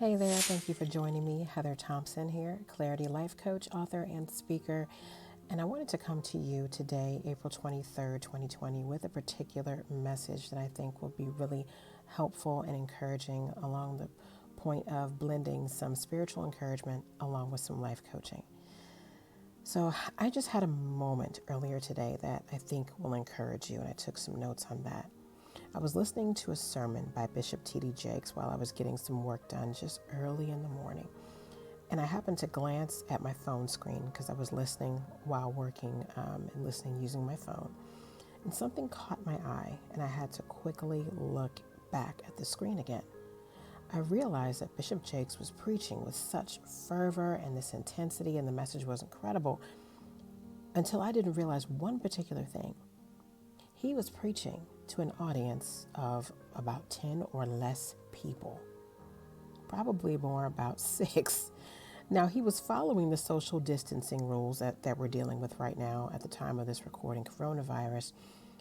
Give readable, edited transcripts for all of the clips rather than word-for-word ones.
Hey there, thank you for joining me. Heather Thompson here, Clarity Life Coach, author, and speaker. And I wanted to come to you today, April 23rd, 2020, with a particular message that I think will be really helpful and encouraging along the point of blending some spiritual encouragement along with some life coaching. So I just had a moment earlier today that I think will encourage you, and I took some notes on that. I was listening to a sermon by Bishop T.D. Jakes while I was getting some work done just early in the morning. And I happened to glance at my phone screen because I was listening while working and listening using my phone. And something caught my eye, and I had to quickly look back at the screen again. I realized that Bishop Jakes was preaching with such fervor and this intensity, and the message was incredible, until I didn't realize one particular thing. He was preaching to an audience of about 10 or less people, probably more about 6. Now, he was following the social distancing rules that we're dealing with right now at the time of this recording, coronavirus,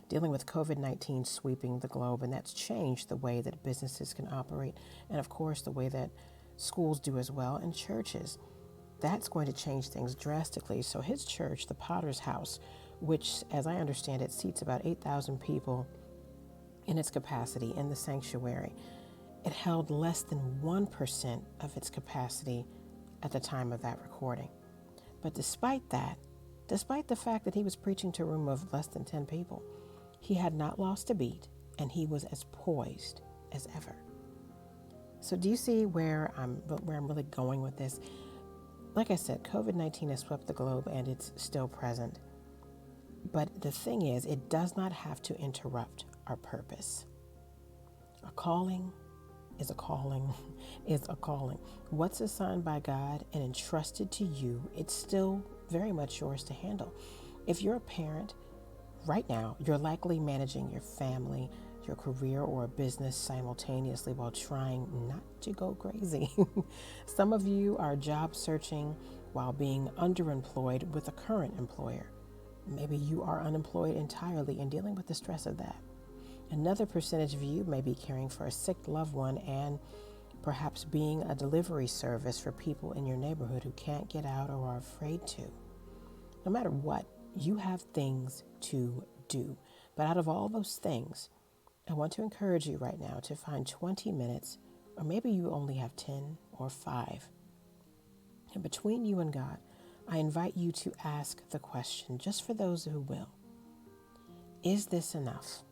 dealing with COVID-19 sweeping the globe, and that's changed the way that businesses can operate, and of course the way that schools do as well, and churches. That's going to change things drastically. So his church, the Potter's House, which, as I understand it, seats about 8,000 people in its capacity in the sanctuary. It held less than 1% of its capacity at the time of that recording. But despite that, despite the fact that he was preaching to a room of less than 10 people, he had not lost a beat, and he was as poised as ever. So do you see where I'm really going with this? Like I said, COVID-19 has swept the globe, and it's still present. But the thing is, it does not have to interrupt our purpose. A calling is a calling is a calling. What's assigned by God and entrusted to you, it's still very much yours to handle. If you're a parent, right now, you're likely managing your family, your career, or a business simultaneously while trying not to go crazy. Some of you are job searching while being underemployed with a current employer. Maybe you are unemployed entirely and dealing with the stress of that. Another percentage of you may be caring for a sick loved one and perhaps being a delivery service for people in your neighborhood who can't get out or are afraid to. No matter what, you have things to do. But out of all those things, I want to encourage you right now to find 20 minutes, or maybe you only have 10 or 5. And between you and God, I invite you to ask the question, just for those who will. Is this enough?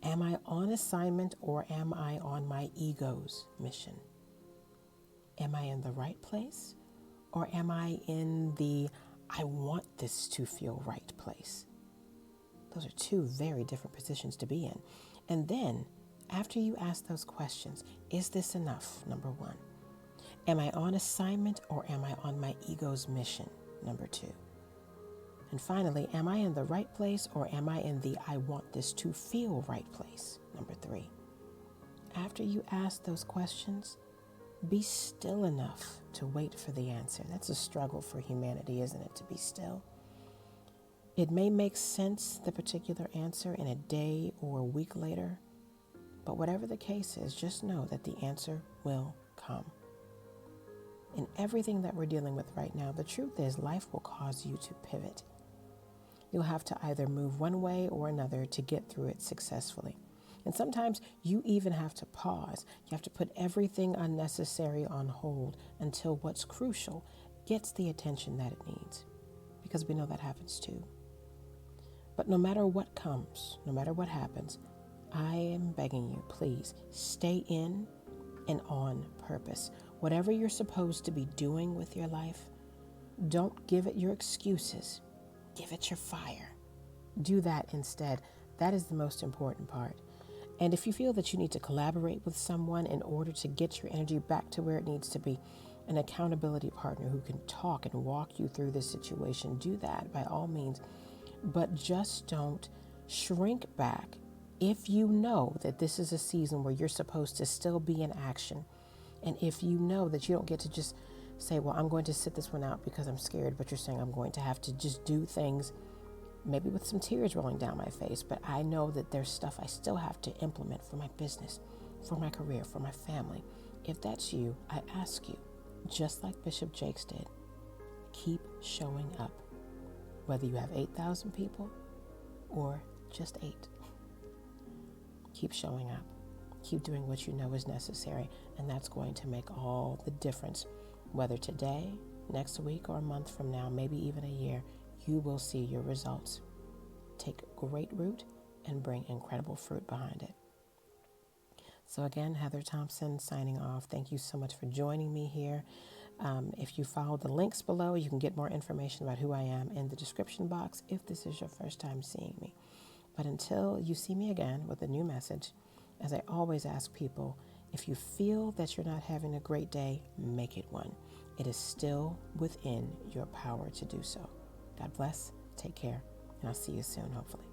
Am I on assignment, or am I on my ego's mission? Am I in the right place, or am I in the I want this to feel right place? Those are two very different positions to be in. And then, after you ask those questions, is this enough? Number 1. Am I on assignment, or am I on my ego's mission? Number 2. And finally, am I in the right place, or am I in the I want this to feel right place? Number 3. After you ask those questions, be still enough to wait for the answer. That's a struggle for humanity, isn't it? To be still. It may make sense, the particular answer, in a day or a week later, but whatever the case is, just know that the answer will come. In everything that we're dealing with right now, the truth is life will cause you to pivot. You'll have to either move one way or another to get through it successfully. And sometimes you even have to pause. You have to put everything unnecessary on hold until what's crucial gets the attention that it needs. Because we know that happens too. But no matter what comes, no matter what happens, I am begging you, please stay in and on purpose. Whatever you're supposed to be doing with your life, don't give it your excuses. Give it your fire. Do that instead. That is the most important part. And if you feel that you need to collaborate with someone in order to get your energy back to where it needs to be, an accountability partner who can talk and walk you through this situation, do that by all means. But just don't shrink back if you know that this is a season where you're supposed to still be in action. And if you know that you don't get to just say, well, I'm going to sit this one out because I'm scared, but you're saying I'm going to have to just do things, maybe with some tears rolling down my face, but I know that there's stuff I still have to implement for my business, for my career, for my family. If that's you, I ask you, just like Bishop Jakes did, keep showing up. Whether you have 8,000 people or just 8. Keep showing up. Keep doing what you know is necessary, and that's going to make all the difference. Whether today, next week, or a month from now, maybe even a year, you will see your results take great root and bring incredible fruit behind it. So again, Heather Thompson signing off. Thank you so much for joining me here. If you follow the links below, you can get more information about who I am in the description box if this is your first time seeing me. But until you see me again with a new message, as I always ask people, if you feel that you're not having a great day, make it one. It is still within your power to do so. God bless, take care, and I'll see you soon, hopefully.